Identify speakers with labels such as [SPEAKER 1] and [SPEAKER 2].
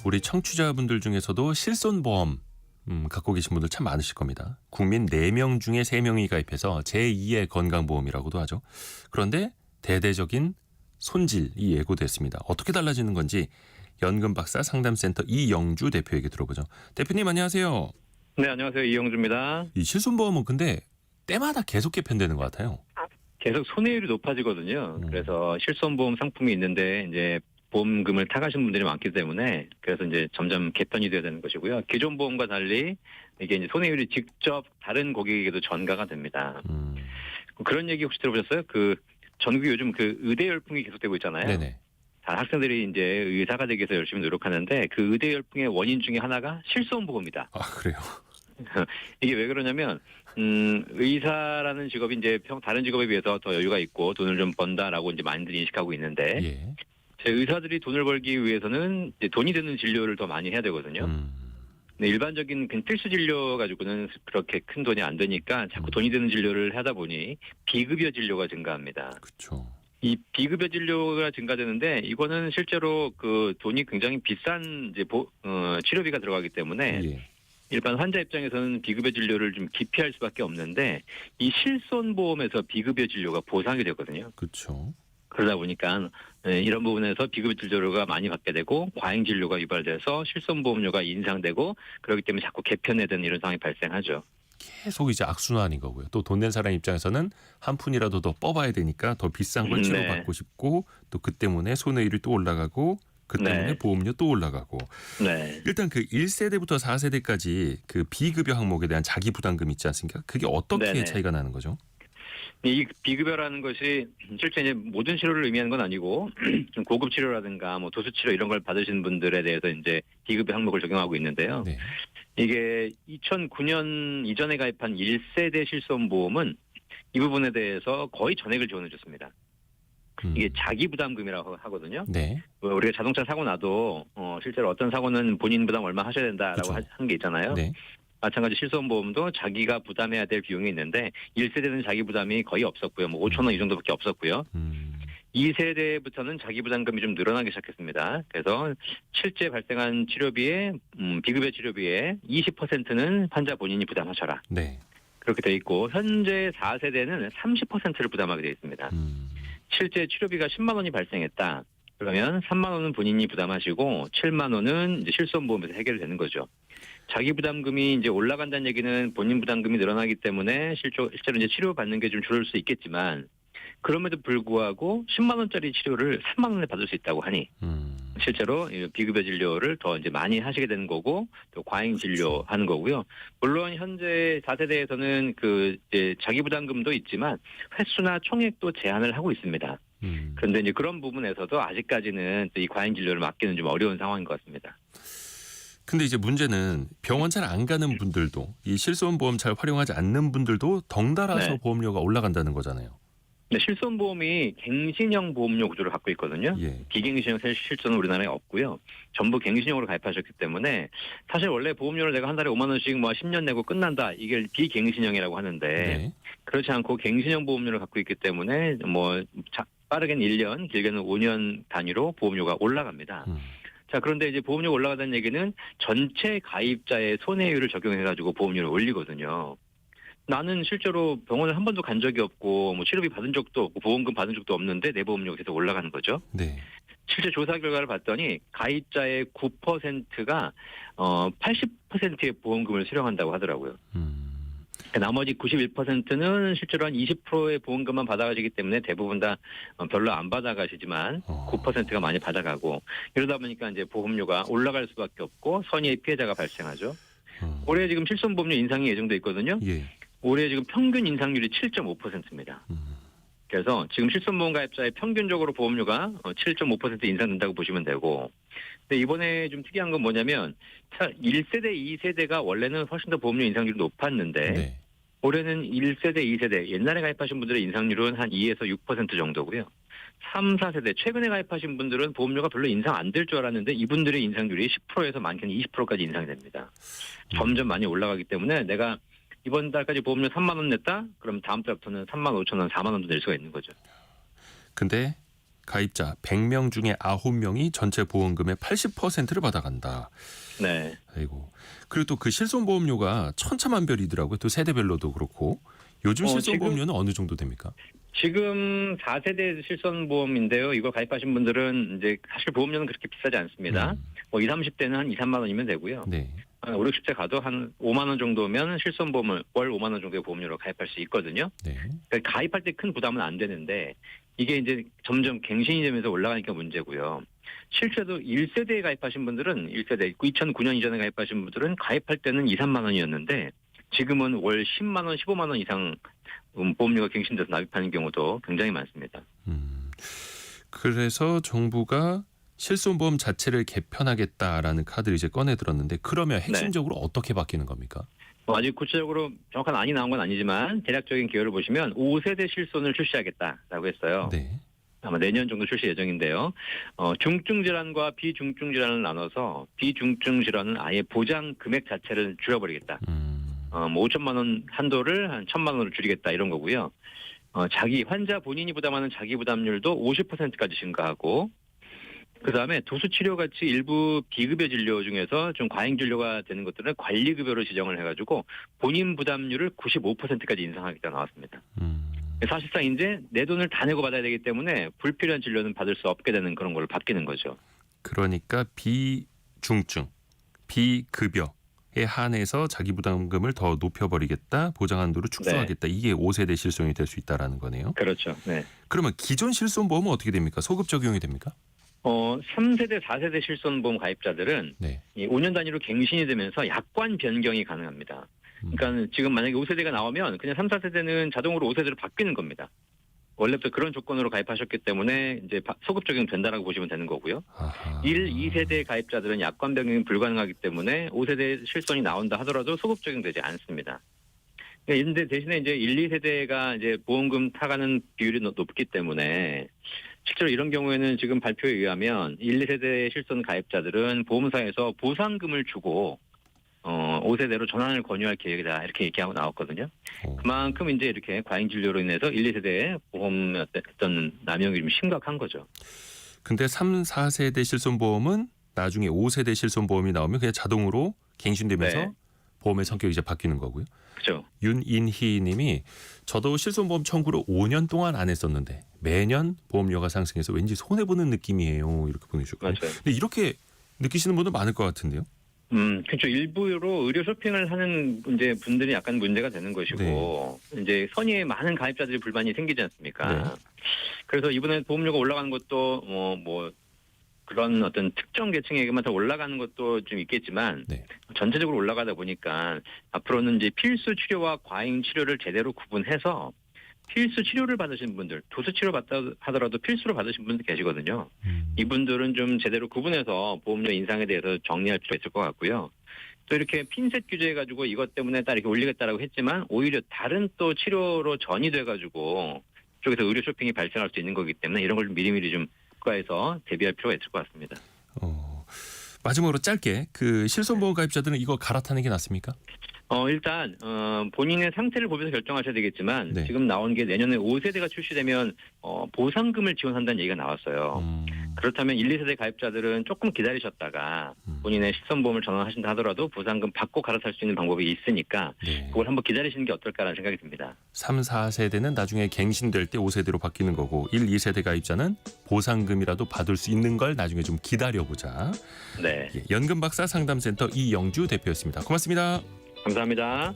[SPEAKER 1] 우리 청취자분들 중에서도 실손보험 갖고 계신 분들 참 많으실 겁니다. 국민 4명 중에 3명이 가입해서 제2의 건강보험이라고도 하죠. 그런데 대대적인 손질이 예고됐습니다. 어떻게 달라지는 건지 연금박사 상담센터 이영주 대표에게 들어보죠. 대표님 안녕하세요.
[SPEAKER 2] 네, 안녕하세요. 이영주입니다.
[SPEAKER 1] 이 실손보험은 근데 때마다 계속 개편되는 것 같아요.
[SPEAKER 2] 계속 손해율이 높아지거든요. 그래서 실손보험 상품이 있는데 이제 보험금을 타가신 분들이 많기 때문에 그래서 이제 점점 개편이 돼야 되는 것이고요. 기존 보험과 달리 이게 이제 손해율이 직접 다른 고객에게도 전가가 됩니다. 그런 얘기 혹시 들어보셨어요? 그 전국에 요즘 그 의대 열풍이 계속되고 있잖아요.
[SPEAKER 1] 네네.
[SPEAKER 2] 다 학생들이 이제 의사가 되기 위해서 열심히 노력하는데 그 의대 열풍의 원인 중에 하나가 실손보험이다.
[SPEAKER 1] 아 그래요?
[SPEAKER 2] 이게 왜 그러냐면 의사라는 직업이 이제 다른 직업에 비해서 더 여유가 있고 돈을 좀 번다라고 이제 많이들 인식하고 있는데
[SPEAKER 1] 예.
[SPEAKER 2] 제 의사들이 돈을 벌기 위해서는 이제 돈이 드는 진료를 더 많이 해야 되거든요. 근데 일반적인 필수 진료 가지고는 그렇게 큰 돈이 안 되니까 자꾸 돈이 드는 진료를 하다 보니 비급여 진료가 증가합니다.
[SPEAKER 1] 그렇죠.
[SPEAKER 2] 이 비급여 진료가 증가되는데 이거는 실제로 그 돈이 굉장히 비싼 이제 치료비가 들어가기 때문에
[SPEAKER 1] 예.
[SPEAKER 2] 일반 환자 입장에서는 비급여 진료를 좀 기피할 수밖에 없는데 이 실손보험에서 비급여 진료가 보상이 되거든요.
[SPEAKER 1] 그렇죠.
[SPEAKER 2] 그러다 보니까 이런 부분에서 비급여 진료가 많이 받게 되고 과잉 진료가 유발돼서 실손보험료가 인상되고 그렇기 때문에 자꾸 개편해야 되는 이런 상황이 발생하죠.
[SPEAKER 1] 계속 이제 악순환인 거고요. 또 돈 낸 사람 입장에서는 한 푼이라도 더 뽑아야 되니까 더 비싼 걸 치료받고 싶고 또 그 때문에 손해율이 또 올라가고 그 때문에
[SPEAKER 2] 네.
[SPEAKER 1] 보험료 또 올라가고.
[SPEAKER 2] 네.
[SPEAKER 1] 일단 그 1세대부터 4세대까지 그 비급여 항목에 대한 자기 부담금 있지 않습니까? 그게 어떻게
[SPEAKER 2] 네네.
[SPEAKER 1] 차이가 나는 거죠?
[SPEAKER 2] 이 비급여라는 것이 실제 이제 모든 치료를 의미하는 건 아니고 좀 고급 치료라든가 뭐 도수 치료 이런 걸 받으신 분들에 대해서 이제 비급여 항목을 적용하고 있는데요.
[SPEAKER 1] 네.
[SPEAKER 2] 이게 2009년 이전에 가입한 1세대 실손보험은 이 부분에 대해서 거의 전액을 지원해 줬습니다. 이게 자기 부담금이라고 하거든요.
[SPEAKER 1] 네.
[SPEAKER 2] 우리가 자동차 사고 나도 실제로 어떤 사고는 본인 부담 얼마 하셔야 된다라고
[SPEAKER 1] 그렇죠.
[SPEAKER 2] 하는 게 있잖아요.
[SPEAKER 1] 네.
[SPEAKER 2] 마찬가지 실손보험도 자기가 부담해야 될 비용이 있는데 1세대는 자기 부담이 거의 없었고요. 뭐 5천 원 이 정도밖에 없었고요. 2세대부터는 자기 부담금이 좀 늘어나기 시작했습니다. 그래서 실제 발생한 치료비의 비급여 치료비의 20%는 환자 본인이 부담하셔라.
[SPEAKER 1] 네.
[SPEAKER 2] 그렇게 돼 있고 현재 4세대는 30%를 부담하게 되어 있습니다. 실제 치료비가 10만 원이 발생했다. 그러면 3만 원은 본인이 부담하시고 7만 원은 이제 실손보험에서 해결되는 거죠. 자기 부담금이 이제 올라간다는 얘기는 본인 부담금이 늘어나기 때문에 실제로 이제 치료받는 게 좀 줄을 수 있겠지만 그럼에도 불구하고 10만 원짜리 치료를 3만 원에 받을 수 있다고 하니 실제로 비급여 진료를 더 이제 많이 하시게 되는 거고 또 과잉 진료 하는 거고요. 물론 현재 4세대에서는 그 이제 자기 부담금도 있지만 횟수나 총액도 제한을 하고 있습니다. 그런데 이제 그런 부분에서도 아직까지는 이 과잉 진료를 막기는 좀 어려운 상황인 것 같습니다.
[SPEAKER 1] 근데 이제 문제는 병원 잘 안 가는 분들도 이 실손보험 잘 활용하지 않는 분들도 덩달아서
[SPEAKER 2] 네.
[SPEAKER 1] 보험료가 올라간다는 거잖아요.
[SPEAKER 2] 네, 실손보험이 갱신형 보험료 구조를 갖고 있거든요.
[SPEAKER 1] 예.
[SPEAKER 2] 비갱신형 실손은 우리나라에 없고요. 전부 갱신형으로 가입하셨기 때문에 사실 원래 보험료를 내가 한 달에 5만 원씩 뭐 10년 내고 끝난다. 이게 비갱신형이라고 하는데
[SPEAKER 1] 네.
[SPEAKER 2] 그렇지 않고 갱신형 보험료를 갖고 있기 때문에 뭐 빠르게는 1년, 길게는 5년 단위로 보험료가 올라갑니다. 자, 그런데 이제 보험료가 올라가다는 얘기는 전체 가입자의 손해율을 적용해가지고 보험료를 올리거든요. 나는 실제로 병원을 한 번도 간 적이 없고 뭐 치료비 받은 적도 없고 보험금 받은 적도 없는데 내 보험료가 계속 올라가는 거죠.
[SPEAKER 1] 네.
[SPEAKER 2] 실제 조사 결과를 봤더니 가입자의 9%가 80%의 보험금을 수령한다고 하더라고요. 나머지 91%는 실제로 한 20%의 보험금만 받아가시기 때문에 대부분 다 별로 안 받아가시지만 9%가 많이 받아가고 이러다 보니까 이제 보험료가 올라갈 수밖에 없고 선의의 피해자가 발생하죠. 올해 지금 실손보험료 인상이 예정돼 있거든요.
[SPEAKER 1] 예.
[SPEAKER 2] 올해 지금 평균 인상률이 7.5%입니다. 그래서 지금 실손보험 가입자의 평균적으로 보험료가 7.5% 인상된다고 보시면 되고 근데 이번에 좀 특이한 건 뭐냐면 1세대, 2세대가 원래는 훨씬 더 보험료 인상률이 높았는데
[SPEAKER 1] 네.
[SPEAKER 2] 올해는 1세대, 2세대 옛날에 가입하신 분들의 인상률은 한 2에서 6% 정도고요. 3, 4세대 최근에 가입하신 분들은 보험료가 별로 인상 안 될 줄 알았는데 이분들의 인상률이 10%에서 많게는 20%까지 인상이 됩니다. 점점 많이 올라가기 때문에 내가 이번 달까지 보험료 3만 원 냈다? 그럼 다음 달부터는 3만 5천 원, 4만 원도 낼 수가 있는 거죠.
[SPEAKER 1] 근데 가입자 100명 중에 9명이 전체 보험금의 80%를 받아간다.
[SPEAKER 2] 네.
[SPEAKER 1] 아이고. 그리고 또 그 실손보험료가 천차만별이더라고요. 또 세대별로도 그렇고. 요즘 실손보험료는 어느 정도 됩니까?
[SPEAKER 2] 지금 4세대 실손보험인데요. 이걸 가입하신 분들은 이제 사실 보험료는 그렇게 비싸지 않습니다. 뭐 20, 30대는 한 2, 3만 원이면 되고요.
[SPEAKER 1] 네.
[SPEAKER 2] 한 5, 60대 가도 한 5만 원 정도면 실손보험을 월 5만 원 정도의 보험료로 가입할 수 있거든요.
[SPEAKER 1] 네.
[SPEAKER 2] 그러니까 가입할 때 큰 부담은 안 되는데 이게 이제 점점 갱신이 되면서 올라가니까 문제고요. 실제로 1세대에 가입하신 분들은 1세대 2009년 이전에 가입하신 분들은 가입할 때는 2, 3만 원이었는데 지금은 월 10만 원, 15만 원 이상 보험료가 갱신돼서 납입하는 경우도 굉장히 많습니다.
[SPEAKER 1] 그래서 정부가 실손보험 자체를 개편하겠다라는 카드를 이제 꺼내 들었는데 그러면 핵심적으로 어떻게 바뀌는 겁니까?
[SPEAKER 2] 아직 구체적으로 정확한 안이 나온 건 아니지만 대략적인 기여를 보시면 5세대 실손을 출시하겠다라고 했어요.
[SPEAKER 1] 네.
[SPEAKER 2] 아마 내년 정도 출시 예정인데요. 중증 질환과 비중증 질환을 나눠서 비중증 질환은 아예 보장 금액 자체를 줄여버리겠다. 뭐 5천만 원 한도를 한 1천만 원으로 줄이겠다 이런 거고요. 환자 본인이 부담하는 자기 부담률도 50%까지 증가하고 그다음에 도수치료 같이 일부 비급여 진료 중에서 좀 과잉 진료가 되는 것들은 관리급여로 지정을 해가지고 본인 부담률을 95%까지 인상하겠다 나왔습니다. 사실상 이제 내 돈을 다 내고 받아야 되기 때문에 불필요한 진료는 받을 수 없게 되는 그런 걸로 바뀌는 거죠.
[SPEAKER 1] 그러니까 비중증, 비급여에 한해서 자기 부담금을 더 높여버리겠다, 보장 한도를 축소하겠다. 이게 5세대 실손이 될 수 있다라는 거네요.
[SPEAKER 2] 그렇죠. 네.
[SPEAKER 1] 그러면 기존 실손보험은 어떻게 됩니까? 소급 적용이 됩니까?
[SPEAKER 2] 3세대, 4세대 실손보험 가입자들은
[SPEAKER 1] 네.
[SPEAKER 2] 이 5년 단위로 갱신이 되면서 약관 변경이 가능합니다. 그러니까 지금 만약에 5세대가 나오면 그냥 3, 4세대는 자동으로 5세대로 바뀌는 겁니다. 원래부터 그런 조건으로 가입하셨기 때문에 이제 소급 적용된다라고 보시면 되는 거고요.
[SPEAKER 1] 아하.
[SPEAKER 2] 1, 2세대 가입자들은 약관 변경이 불가능하기 때문에 5세대 실손이 나온다 하더라도 소급 적용되지 않습니다. 그런데 대신에 이제 1, 2세대가 이제 보험금 타가는 비율이 높기 때문에 실제로 이런 경우에는 지금 발표에 의하면 1, 2세대 실손 가입자들은 보험사에서 보상금을 주고 5세대로 전환을 권유할 계획이다 이렇게 얘기하고 나왔거든요. 그만큼 이제 이렇게 과잉 진료로 인해서 1, 2세대의 보험 어떤 남용이 좀 심각한 거죠.
[SPEAKER 1] 근데 3, 4세대 실손보험은 나중에 5세대 실손보험이 나오면 그냥 자동으로 갱신되면서
[SPEAKER 2] 네.
[SPEAKER 1] 보험의 성격이 이제 바뀌는 거고요.
[SPEAKER 2] 그렇죠.
[SPEAKER 1] 윤인희 님이 저도 실손보험 청구를 5년 동안 안 했었는데 매년 보험료가 상승해서 왠지 손해보는 느낌이에요. 이렇게 보내주셨고요.
[SPEAKER 2] 맞아요.
[SPEAKER 1] 근데 이렇게 느끼시는 분들 많을 것 같은데요.
[SPEAKER 2] 그렇죠. 일부로 의료 쇼핑을 하는 이제 분들이 약간 문제가 되는 것이고 이제 선의의 많은 가입자들이 불만이 생기지 않습니까?
[SPEAKER 1] 네.
[SPEAKER 2] 그래서 이번에 보험료가 올라가는 것도 뭐 그런 어떤 특정 계층에게만 더 올라가는 것도 좀 있겠지만
[SPEAKER 1] 네.
[SPEAKER 2] 전체적으로 올라가다 보니까 앞으로는 이제 필수 치료와 과잉 치료를 제대로 구분해서 필수 치료를 받으신 분들, 도수 치료 받다 하더라도 필수로 받으신 분들 계시거든요. 이분들은 좀 제대로 구분해서 보험료 인상에 대해서 정리할 필요가 있을 것 같고요. 또 이렇게 핀셋 규제해가지고 이것 때문에 딱 이렇게 올리겠다라고 했지만 오히려 다른 또 치료로 전이돼가지고 쪽에서 의료 쇼핑이 발생할 수 있는 거기 때문에 이런 걸 미리미리 좀 국가에서 대비할 필요가 있을 것 같습니다.
[SPEAKER 1] 마지막으로 짧게 그 실손보험 가입자들은 이거 갈아타는 게 낫습니까?
[SPEAKER 2] 일단 본인의 상태를 보면서 결정하셔야 되겠지만
[SPEAKER 1] 네.
[SPEAKER 2] 지금 나온 게 내년에 5세대가 출시되면 보상금을 지원한다는 얘기가 나왔어요. 그렇다면 1, 2세대 가입자들은 조금 기다리셨다가 본인의 실손보험을 전환하신다 하더라도 보상금 받고 갈아탈 수 있는 방법이 있으니까
[SPEAKER 1] 네.
[SPEAKER 2] 그걸 한번 기다리시는 게 어떨까라는 생각이 듭니다.
[SPEAKER 1] 3, 4세대는 나중에 갱신될 때 5세대로 바뀌는 거고 1, 2세대 가입자는 보상금이라도 받을 수 있는 걸 나중에 좀 기다려보자.
[SPEAKER 2] 네,
[SPEAKER 1] 연금박사 상담센터 이영주 대표였습니다. 고맙습니다.
[SPEAKER 2] 감사합니다.